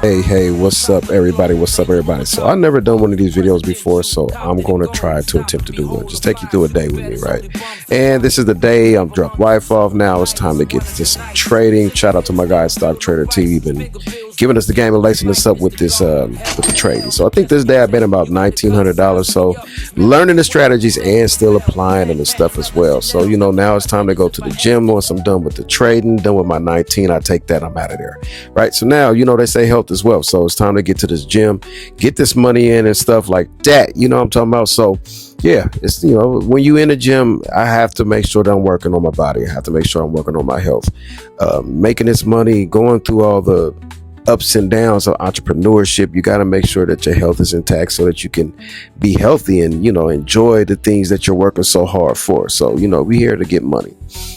Hey, what's up, everybody? What's up, everybody? So, I've never done one of these videos before, so I'm going to try to attempt to do one. Just take you through a day with me, right? And this is the day I'm dropped wife off. Now it's time to get to some trading. Shout out to my guy, Stock Trader T. Been giving us the game and lacing us up with with the trading. So, I think this day I've been about $1,900. So, learning the strategies and still applying them and stuff as well. So, now it's time to go to the gym. Once I'm done with the trading, done with my 19, I take that, I'm out of there, right? So now, they say health as well. So it's time to get to this gym, get this money in and stuff like that. You know what I'm talking about? So yeah, it's, when you in the gym, I have to make sure that I'm working on my body. I have to make sure I'm working on my health, making this money, going through all the ups and downs of entrepreneurship. You got to make sure that your health is intact so that you can be healthy and, enjoy the things that you're working so hard for. So, we here to get money,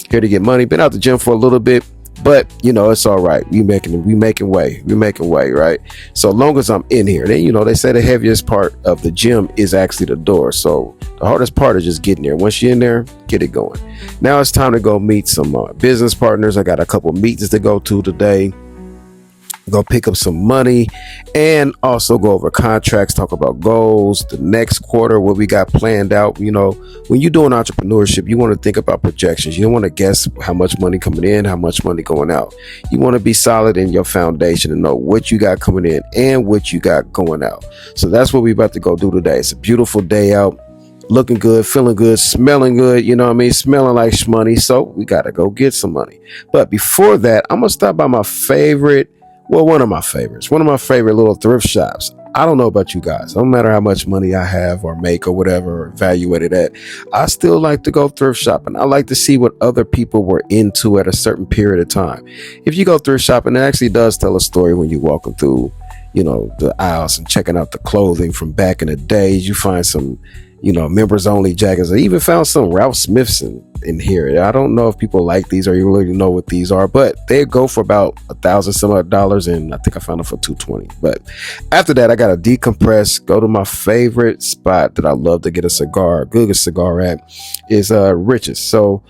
been out the gym for a little bit. But it's all right. We making way, right? So long as I'm in here, then they say the heaviest part of the gym is actually the door. So the hardest part is just getting there. Once you're in there, get it going. Now it's time to go meet some business partners. I got a couple meetings to go to today. Go pick up some money and also go over contracts, talk about goals, the next quarter, what we got planned out. When you're doing entrepreneurship, you want to think about projections. You don't want to guess how much money coming in, how much money going out. You want to be solid in your foundation and know what you got coming in and what you got going out. So that's what we about to go do today. It's a beautiful day out. Looking good, feeling good, smelling good, smelling like shmoney. So we got to go get some money. But before that, I'm going to stop by my favorite, one of my favorite little thrift shops. I don't know about you guys. No matter how much money I have or make or whatever, or evaluated at, I still like to go thrift shopping. I like to see what other people were into at a certain period of time. If you go thrift shopping, it actually does tell a story when you're walking through, the aisles and checking out the clothing from back in the days. You find some, members only jackets. I even found some Ralph Smiths in here. I don't know if people like these or you really know what these are, but they go for about $1,000 some odd dollars, and I think I found them for $220. But after that, I got to decompress, go to my favorite spot that I love to get a cigar, good cigar at, is Rich's. So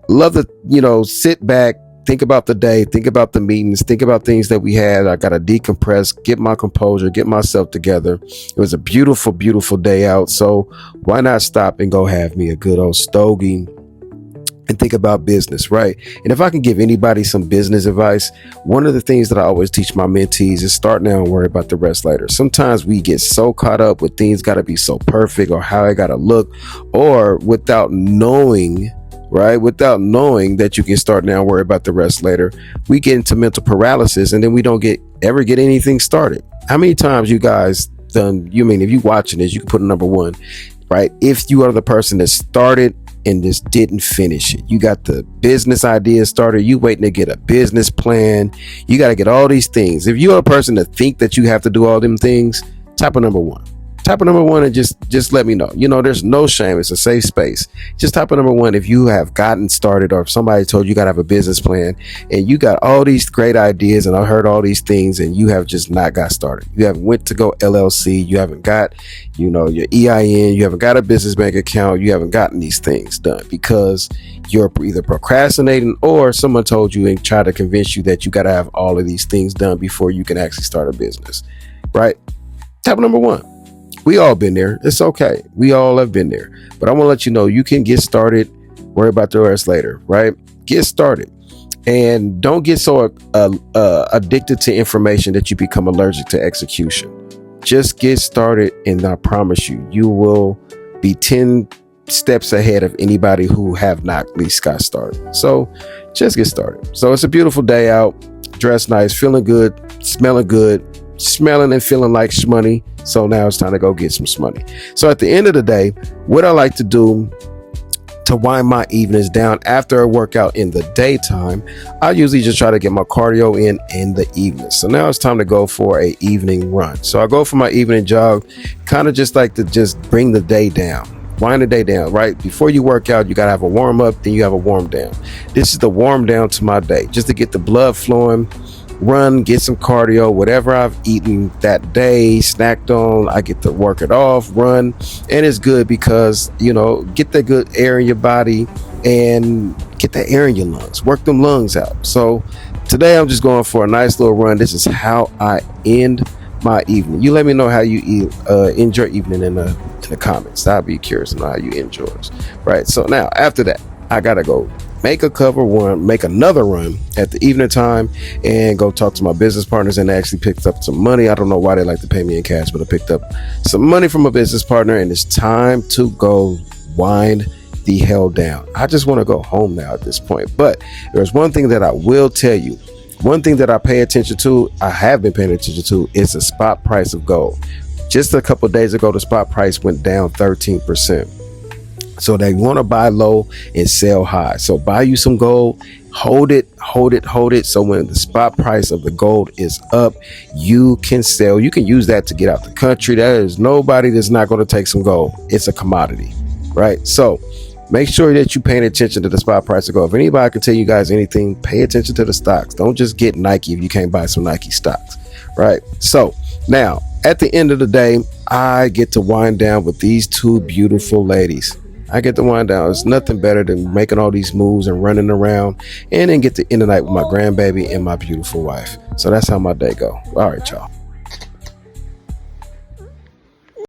love to sit back, think about the day, think about the meetings, think about things that we had. I got to decompress, get my composure, get myself together. It was a beautiful, beautiful day out. So why not stop and go have me a good old stogie and think about business, right? And if I can give anybody some business advice, one of the things that I always teach my mentees is start now and worry about the rest later. Sometimes we get so caught up with things got to be so perfect or how it got to look, or without knowing that you can start now and worry about the rest later, we get into mental paralysis and then we don't ever get anything started. How many times you guys done, if you watching this, you can put a number one, right? If you are the person that started and just didn't finish it, you got the business idea started, you waiting to get a business plan, you got to get all these things. If you're a person that think that you have to do all them things, type of number one. Type of number one and just let me know. There's no shame. It's a safe space. Just type of number one if you have gotten started, or if somebody told you got to have a business plan and you got all these great ideas and I heard all these things and you have just not got started. You haven't went to go LLC. You haven't got, your EIN. You haven't got a business bank account. You haven't gotten these things done because you're either procrastinating or someone told you and tried to convince you that you got to have all of these things done before you can actually start a business, right? Type of number one. We all been there. It's okay. We all have been there. But I want to let you know you can get started, worry about the rest later, right? Get started. And don't get so addicted to information that you become allergic to execution. Just get started, and I promise you, you will be 10 steps ahead of anybody who have not at least got started. So just get started. So it's a beautiful day out, dressed nice, feeling good, smelling and feeling like shmoney. So now it's time to go get some shmoney. So at the end of the day, what I like to do to wind my evenings down after a workout in the daytime, I usually just try to get my cardio in the evening. So now it's time to go for a evening run. So I go for my evening jog, kind of just like to just bring the day down. Wind the day down, right? Before you work out, you got to have a warm up, then you have a warm down. This is the warm down to my day, just to get the blood flowing, run, get some cardio, whatever I've eaten that day, snacked on, I get to work it off, run. And it's good because, get that good air in your body and get that air in your lungs, work them lungs out. So Today I'm just going for a nice little run. This is how I end my evening. You let me know how you end your evening in the comments. I'll be curious to know how you end yours. Right. So now after that, I gotta go make another run at the evening time and go talk to my business partners, and actually picked up some money. I don't know why they like to pay me in cash, but I picked up some money from a business partner, and it's time to go wind the hell down. I just want to go home now at this point. But there's one thing that I will tell you. One thing that I pay attention to, I have been paying attention to, is the spot price of gold. Just a couple of days ago, the spot price went down 13%. So they want to buy low and sell high. So buy you some gold, hold it. So when the spot price of the gold is up, you can sell. You can use that to get out the country. There is nobody that's not going to take some gold. It's a commodity, right? So make sure that you're paying attention to the spot price of gold. If anybody can tell you guys anything, pay attention to the stocks. Don't just get Nike if you can't buy some Nike stocks, right? So now at the end of the day, I get to wind down with these two beautiful ladies. I get to wind down. It's nothing better than making all these moves and running around, and then get to end the night with my grandbaby and my beautiful wife. So that's how my day go. All right, y'all.